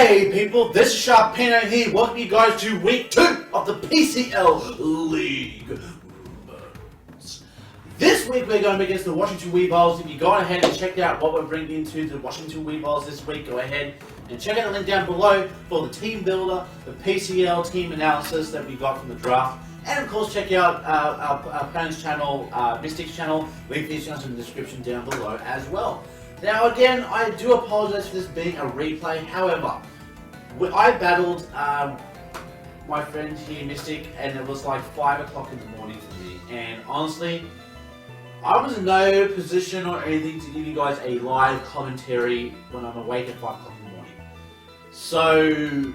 Hey people, this is Sharpino here. Welcome you guys to week 2 of the PCL League. This week we're going to be against the Washington Weaviles. If you go ahead and check out what we're bringing into the Washington Weaviles this week, go ahead and check out the link down below for the team builder, the PCL team analysis that we got from the draft. And of course check out our parents' channel, Mystic's channel. Link these channels in the description down below as well. Now again, I do apologise for this being a replay. However, I battled my friend here, Mystic, and it was like 5 o'clock in the morning for me. And honestly, I was in no position or anything to give you guys a live commentary when I'm awake at 5 o'clock in the morning. So,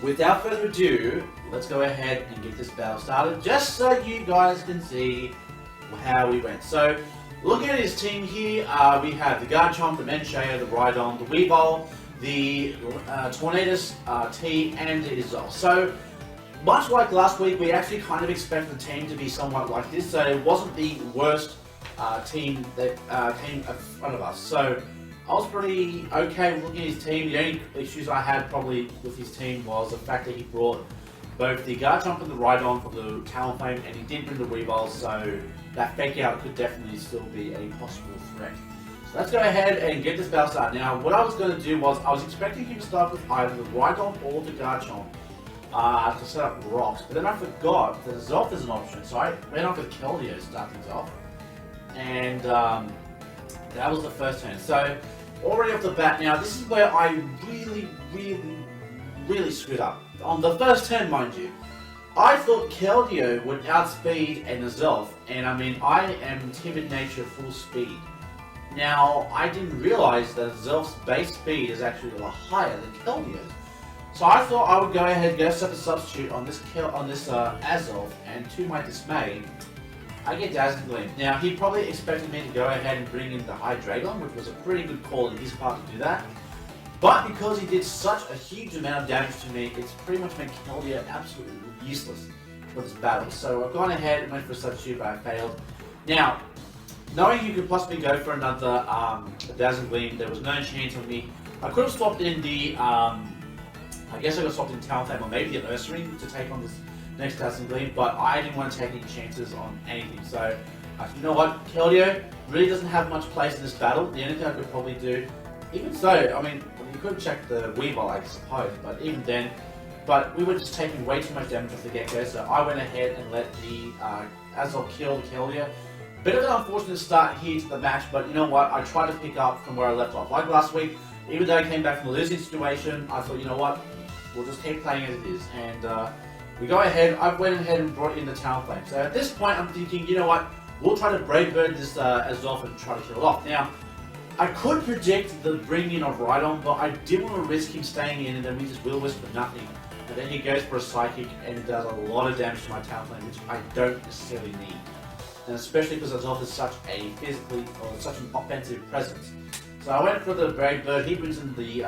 without further ado, let's go ahead and get this battle started, just so you guys can see how we went. So, looking at his team here, we have the Garchomp, the Menshaya, the Rhydon, the Weavile, the Tornadus, T, and the Izzle. So, much like last week, we actually kind of expected the team to be somewhat like this, so it wasn't the worst team that came in front of us. So, I was pretty okay with looking at his team. The only issues I had probably with his team was the fact that he brought both the Garchomp and the Rhydon from the Talonflame, and he did bring the Weaviles, so that fake out could definitely still be a possible threat. So let's go ahead and get this battle started. Now, what I was going to do was, I was expecting him to start with either the Rhydon or the Garchomp to set up rocks, but then I forgot that Zelf is an option, so I ran off with Keldeo to start things off. And that was the first turn. So, already off the bat, now this is where I really screwed up. On the first turn, mind you, I thought Keldeo would outspeed an Zelf, and I mean, I am timid nature full speed. Now, I didn't realize that Zelf's base speed is actually a lot higher than Keldeo's. So I thought I would go ahead and go set a substitute on this Azelf, and to my dismay, I get Dazzling Gleam. Now, he probably expected me to go ahead and bring in the Hydreigon, which was a pretty good call in his part to do that. But because he did such a huge amount of damage to me, it's pretty much made Keldeo absolutely useless for this battle. So I've gone ahead and went for a substitute, but I failed. Now, knowing you could possibly go for another Dazzling Gleam, there was no chance of me. I could have swapped in the, I guess I could have swapped in Talonflame or maybe the Ursaring to take on this next Dazzling Gleam, but I didn't want to take any chances on anything. So, you know what, Keldeo really doesn't have much place in this battle. The only thing I could probably do, even so, I mean, you could check the Weavile, I suppose, but even then, but we were just taking way too much damage off the get-go, so I went ahead and let the Azelf kill the Keldeo. Bit of an unfortunate start here to the match, but you know what, I tried to pick up from where I left off. Like last week, even though I came back from a losing situation, I thought, you know what, we'll just keep playing as it is. And we go ahead, I went ahead and brought in the Talonflame. So at this point, I'm thinking, you know what, we'll try to Brave Bird this Azelf and try to kill it off. Now, I could predict the bringing of Rhydon, but I didn't want to risk him staying in and then we just Will-O-Wisp for nothing. And then he goes for a Psychic and it does a lot of damage to my Talonflame, which I don't necessarily need. And especially because Azelf is such a such an offensive presence. So I went for the Brave Bird. He brings in the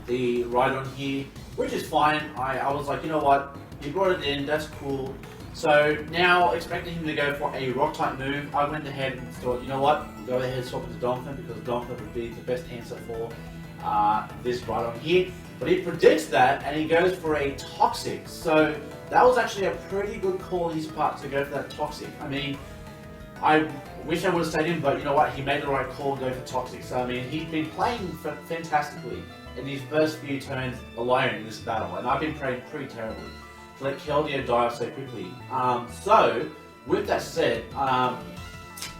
Rhydon here, which is fine. I was like, you know what, he brought it in, that's cool. So now, expecting him to go for a Rock-type move, I went ahead and thought, you know what, we'll go ahead and swap it to Donphan, because Donphan would be the best answer for this Rhydon here. But he predicts that, and he goes for a Toxic. So that was actually a pretty good call on his part to go for that Toxic. I mean, I wish I would have stayed in, but you know what, he made the right call and go for Toxic. So I mean, he's been playing fantastically in these first few turns alone in this battle, and I've been playing pretty terribly to let Keldeo die off so quickly. So, with that said,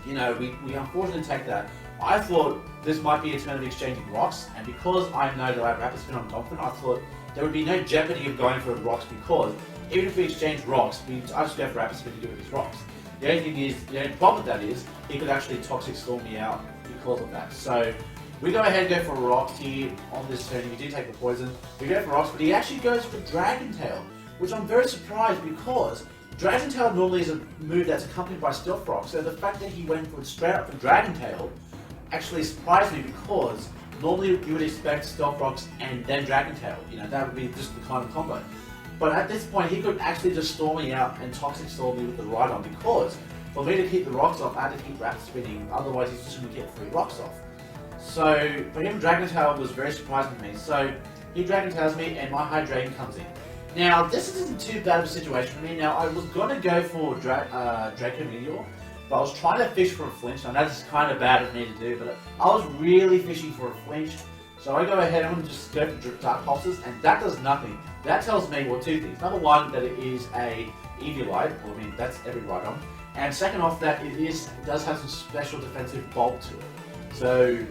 you know, we unfortunately take that. I thought this might be a turn of exchanging rocks, and because I know that I have Rapid Spin on Donphan, I thought there would be no jeopardy of going for rocks, because even if we exchange rocks, I just go for Rapid Spin to do with his rocks. The only thing is, the only problem with that is, he could actually Toxic Storm me out because of that. So, we go ahead and go for rocks here on this turn. We do take the poison. We go for rocks, but he actually goes for Dragon Tail, which I'm very surprised because Dragon Tail normally is a move that's accompanied by Stealth Rock. So the fact that he went for straight up for Dragon Tail actually surprised me, because normally you would expect Stealth Rocks and then Dragon Tail. You know, that would be just the kind of combo. But at this point, he could actually just Storm me out and Toxic Storm me with the Rhydon, because for me to keep the rocks off, I had to keep Rapid Spinning, otherwise he's just going to get 3 rocks off. So for him, Dragon Tail was very surprising to me. So he Dragon Tails me and my High Dragon comes in. Now this isn't too bad of a situation for me. Now I was going to go for Draco Meteor, but I was trying to fish for a flinch. I know this is kind of bad of me to do, but I was really fishing for a flinch. So I go ahead and just go for Dark Pulses, and that does nothing. That tells me, well, two things. Number one, that it is a Eviolite, well, I mean, that's every Rhydon. And second off, that it does have some special defensive bulk to it. So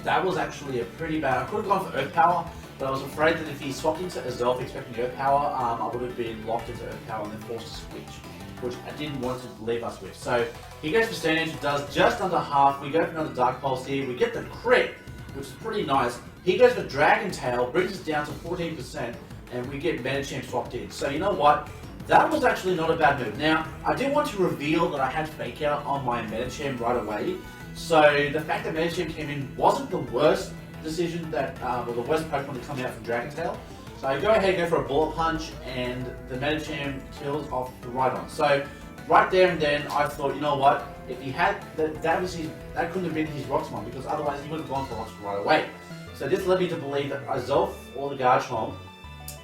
that was actually a pretty bad. I could have gone for Earth Power, but I was afraid that if he swapped into Azelf expecting Earth Power, I would have been locked into Earth Power and then forced to switch, which I didn't want to leave us with. So he goes for Stone Edge, does just under half. We go for another Dark Pulse here. We get the crit, which is pretty nice. He goes for Dragon Tail, brings us down to 14%, and we get Medicham swapped in. So you know what? That was actually not a bad move. Now, I did want to reveal that I had Fake Out on my Medicham right away. So the fact that Medicham came in wasn't the worst decision that, or the worst Pokemon to come out from Dragon Tail. So I go ahead and go for a Bullet Punch, and the Medicham kills off the Rhydon. So right there and then, I thought, you know what? If he had that couldn't have been his Roxmon, because otherwise he would have gone for Roxmon right away. So this led me to believe that Azelf or the Garchomp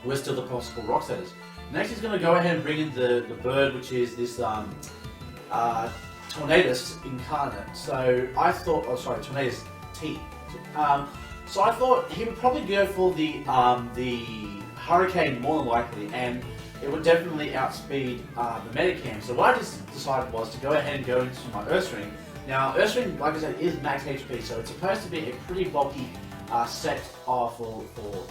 were still the possible Rock Setters. Next, he's going to go ahead and bring in the bird, which is this Tornadus Incarnate. So I thought, oh sorry, Tornadus T. So I thought he would probably go for the Hurricane more than likely, and it would definitely outspeed the Medicam. So what I just decided was to go ahead and go into my Ursaring. Now Ursaring, like I said, is max HP, so it's supposed to be a pretty bulky set for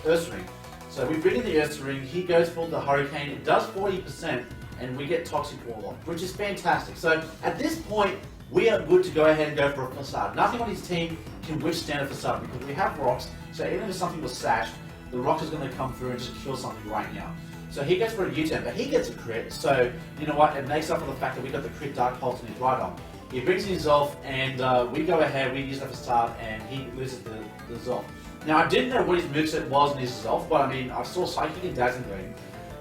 Ursaring. So we bring in the Ursaring, he goes for the Hurricane, it does 40%, and we get Toxic Warlock, which is fantastic. So at this point, we are good to go ahead and go for a Facade. Nothing on his team can withstand a Facade because we have rocks, so even if something was sashed, the rock is going to come through and just kill something right now. So he goes for a U-turn, but he gets a crit, so you know what, it makes up for the fact that we got the crit Dark Pulse in his Rhydon. He brings in his Zolf, and we go ahead, we use the Facade, and he loses the Zolf. Now I didn't know what his moveset was in his Zolf, but I mean, I saw Psychic and Dazzling Gleam,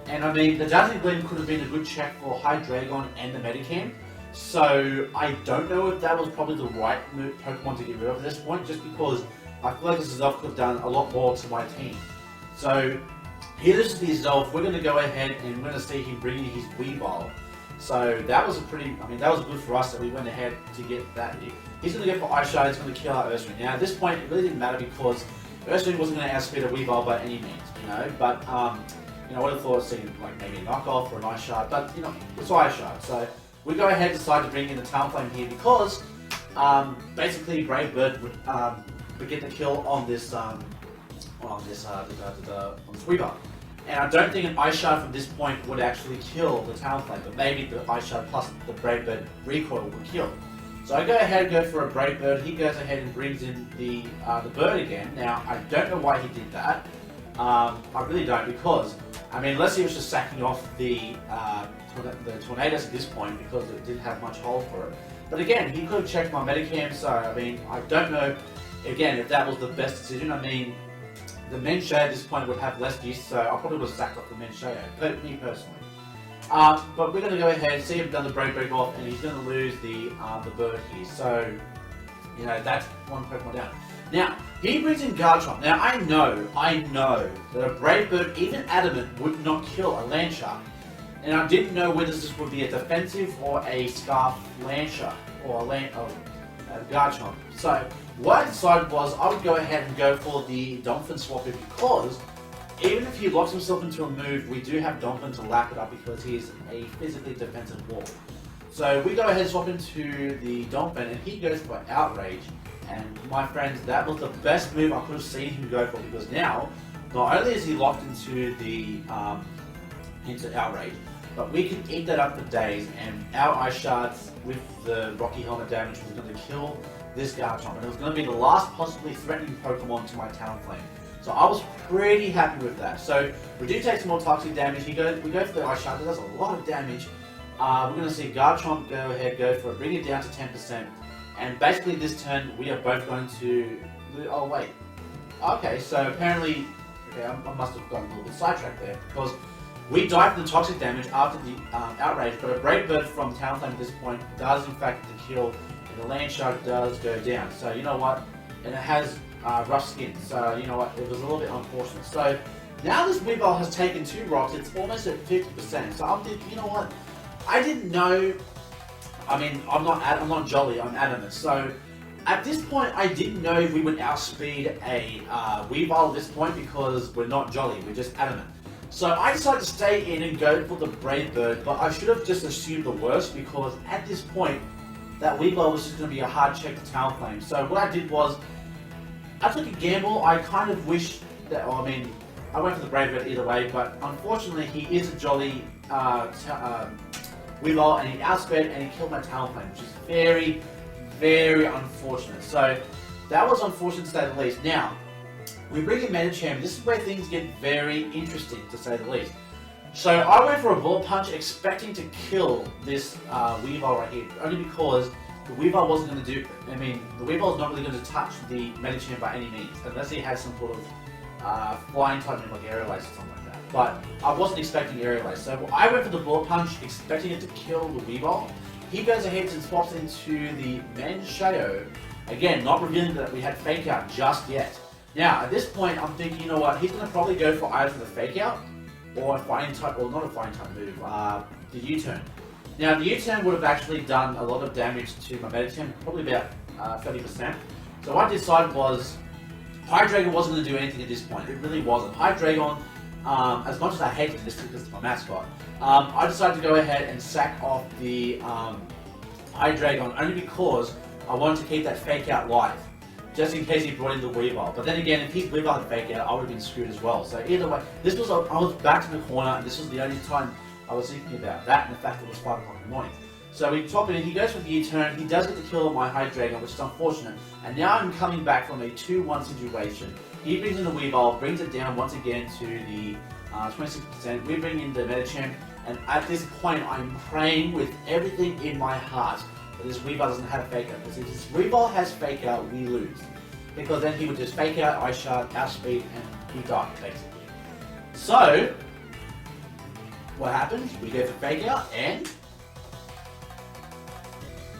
and I mean, the Dazzling Gleam could have been a good check for Hydreigon and the Medicam. So I don't know if that was probably the right Pokemon to get rid of at this point, just because I feel like this Zolf could have done a lot more to my team. So he loses the Zolf, we're going to go ahead and we're going to see him bringing his Weavile. So that was that was good for us that we went ahead to get that. He's going to go for Ice Shard, he's going to kill our Ursaring. Now at this point it really didn't matter because Ursaring wasn't going to outspeed a Weavile by any means, you know, but you know, I would have thought it seemed like maybe a knockoff or an Ice Shard, but you know, it's Ice Shard. So we go ahead and decide to bring in the Talonflame here because basically Brave Bird would get the kill on this Weavile. And I don't think an Ice Shard from this point would actually kill the Talonflame, but maybe the Ice Shard plus the Brave Bird recoil would kill. So I go ahead and go for a Brave Bird. He goes ahead and brings in the bird again. Now I don't know why he did that. I really don't, because I mean, unless he was just sacking off the Tornadus at this point because it didn't have much hold for it. But again, he could have checked my Medicam, so I mean, I don't know again if that was the best decision. I mean, the Menshea at this point would have less use, so I probably would have sacked off the Menshea, me personally. But we're going to go ahead and see him done the Brave Break off, and he's going to lose the bird here. So, you know, that's one Pokemon down. Now, he brings in Garchomp. Now, I know that a Brave Bird, even Adamant, would not kill a Landshark. And I didn't know whether this would be a defensive or a Scarf Landshark, or a Garchomp. So, what I decided was I would go ahead and go for the Donphin Swapper because even if he locks himself into a move, we do have Donphin to lap it up because he is a physically defensive wall. So we go ahead and swap into the Donphin and he goes for Outrage. And my friends, that was the best move I could have seen him go for because now, not only is he locked into the into Outrage, but we can eat that up for days and our Ice Shards with the Rocky Helmet damage was going to kill this Garchomp, and it was going to be the last possibly threatening Pokemon to my Talonflame. So I was pretty happy with that. So we do take some more toxic damage. We go for the Ice Shard, that does a lot of damage. We're going to see Garchomp go for it, bring it down to 10%. And basically this turn we are both going to... Oh wait. Okay, so apparently... Okay, I must have gotten a little bit sidetracked there, because we die from the toxic damage after the Outrage, but a Brave Bird from Talonflame at this point does in fact the kill, and the Landshark does go down. So you know what? and it has rough skin. So you know what, it was a little bit unfortunate. So now this Weavile has taken 2 rocks. It's almost at 50%. So I'm thinking, you know what, I didn't know. I mean, I'm not jolly. I'm adamant. So at this point, I didn't know we would outspeed a Weavile at this point because we're not jolly. We're just adamant. So I decided to stay in and go for the Brave Bird, but I should have just assumed the worst because at this point, that Weavile was just going to be a hard check to Talonflame. So what I did was, I took a gamble. I kind of wish that, I mean, I went for the Brave Bird either way, but unfortunately he is a jolly Weavile and he outsped and he killed my Talonflame, which is very, very unfortunate. So that was unfortunate to say the least. Now, we bring in Medicham. This is where things get very interesting to say the least. So I went for a Bullet Punch expecting to kill this Weavile right here, only because the Weavile wasn't going to do, I mean, the Weavile is not really going to touch the Medicham by any means, unless he has some sort of flying type like Aerial Ace or something like that. But I wasn't expecting Aerial Ace, so I went for the Bullet Punch expecting it to kill the Weavile. He goes ahead and swaps into the Shadow, again, not revealing that we had Fake Out just yet. Now, at this point, I'm thinking, you know what, he's going to probably go for either the Fake Out, or a Fighting type, or not a Fighting type move, the U-turn. Now, the U-turn would have actually done a lot of damage to my Medicham, probably about 30%. So what I decided was, Hydreigon wasn't going to do anything at this point. It really wasn't. Hydreigon, as much as I hated this because it's my mascot, I decided to go ahead and sack off the Hydreigon only because I wanted to keep that Fake Out live, just in case he brought in the Weavile. But then again, if his Weavile had Fake Out, I would have been screwed as well. So either way, I was back to the corner, and this was the only time I was thinking about that, and the fact that it was 5 o'clock in the morning. So we top it in, he goes for the U-turn, he does get to kill my Hydreigon, which is unfortunate. And now I'm coming back from a 2-1 situation. He brings in the Weavile, brings it down once again to the 26%. We bring in the Medicham, and at this point I'm praying with everything in my heart that this Weavile doesn't have Fake Out. Because if this Weavile has Fake Out, we lose. Because then he would just Fake Out, Ice Shard, Outspeed, and he died, basically. So, what happens? We go for Fake Out, and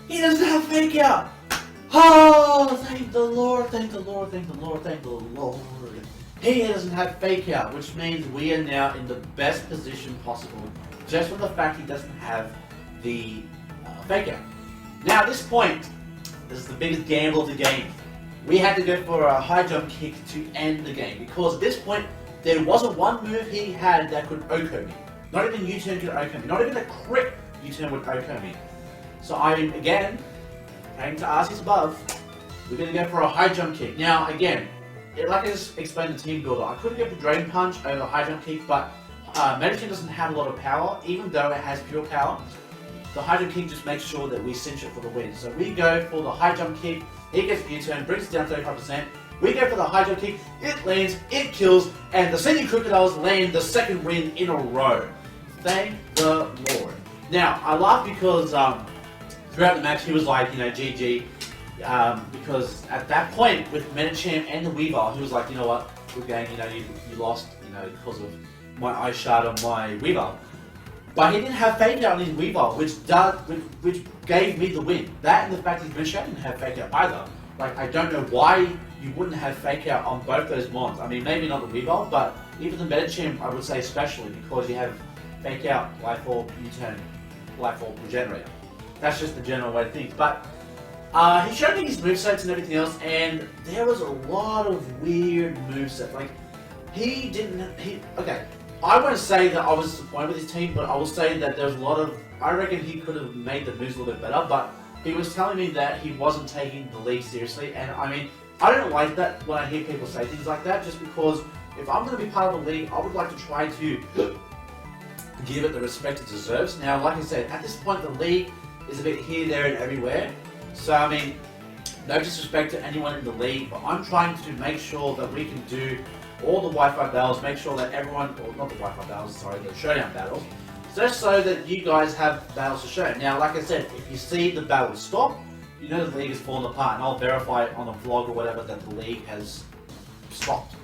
he doesn't have Fake Out! Oh, thank the Lord, thank the Lord, thank the Lord, thank the Lord. He doesn't have Fake Out, which means we are now in the best position possible, just from the fact he doesn't have the Fake Out. Now at this point, this is the biggest gamble of the game. We had to go for a high jump kick to end the game, because at this point, there wasn't one move he had that could OHKO me. Not even U-turn could OHKO me, not even a crit U-turn would OHKO me. So I'm, again, praying to Arceus above, we're going to go for a high jump kick. Now, again, like I just explained the team builder, I couldn't go for Drain Punch over high jump kick, but Medicham doesn't have a lot of power, even though it has pure power. The high jump kick just makes sure that we cinch it for the win. So we go for the high jump kick, he gets the U-turn, brings it down 35%. We go for the high jump kick, it lands, it kills, and the Senior Krookodiles land the second win in a row. Thank the Lord. Now, I laugh because throughout the match he was like, you know, GG, because at that point with Medicham and the Weavile, he was like, you know what, good game, you know, you lost, you know, because of my Ice Shard on my Weavile. But he didn't have Fake Out on his Weavile, which gave me the win. That and the fact that Medicham didn't have Fake Out either. Like, I don't know why you wouldn't have Fake Out on both those mons. I mean, maybe not the Weavile, but even the Medicham, I would say especially, because you have Fake Out, Life Orb, U-turn, Life Orb, Regenerator. That's just the general way of things. But he showed me his movesets and everything else, and there was a lot of weird movesets. Like, okay, I won't say that I was disappointed with his team, but I will say that there was a lot of, I reckon he could have made the moves a little bit better, but he was telling me that he wasn't taking the league seriously, and I mean, I don't like that when I hear people say things like that, just because if I'm going to be part of a league, I would like to try to give it the respect it deserves. Now, like I said, at this point the league is a bit here, there, and everywhere. So, I mean, no disrespect to anyone in the league, but I'm trying to make sure that we can do all the Wi-Fi battles, make sure that everyone, or not the Wi-Fi battles, sorry, the Showdown battles, just so that you guys have battles to show. Now, like I said, if you see the battle stop, you know the league has fallen apart, and I'll verify it on a vlog or whatever that the league has stopped.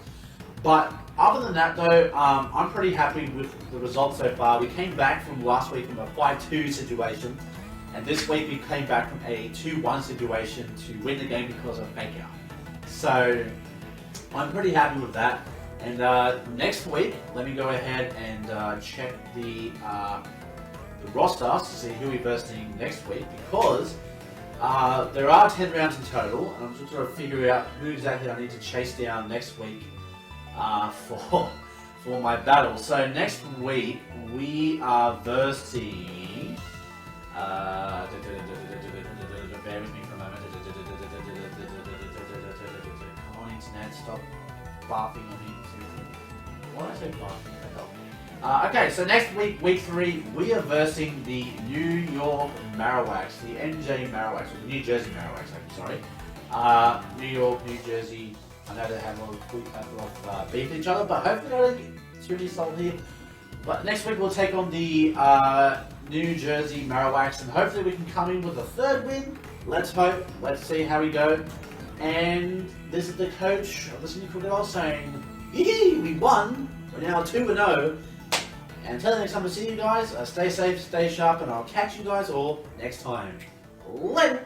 But other than that though, I'm pretty happy with the results so far. We came back from last week from a 5-2 situation, and this week we came back from a 2-1 situation to win the game because of Fake Out. So I'm pretty happy with that. And next week, let me go ahead and check the roster to see who we're versing next week, because there are 10 rounds in total, and I'm just trying to figure out who exactly I need to chase down next week for my battle. So next week we are versing. Bear with me for a moment. Come on, internet, stop barfing on me. Why did I say barfing? Okay, so next week, week 3, we are versing the New York Marowaks, the NJ Marowaks, or the New Jersey Marowaks, I'm sorry. New York, New Jersey. I know they have a lot of beef with each other, but hopefully I don't get too many sold here. But next week we'll take on the New Jersey Marowaks, and hopefully we can come in with a 3rd win. Let's hope. Let's see how we go. And this is the coach of the Sydney Krookodiles saying, yee, we won. We're now 2-0. And until the next time I see you guys, stay safe, stay sharp, and I'll catch you guys all next time. Later.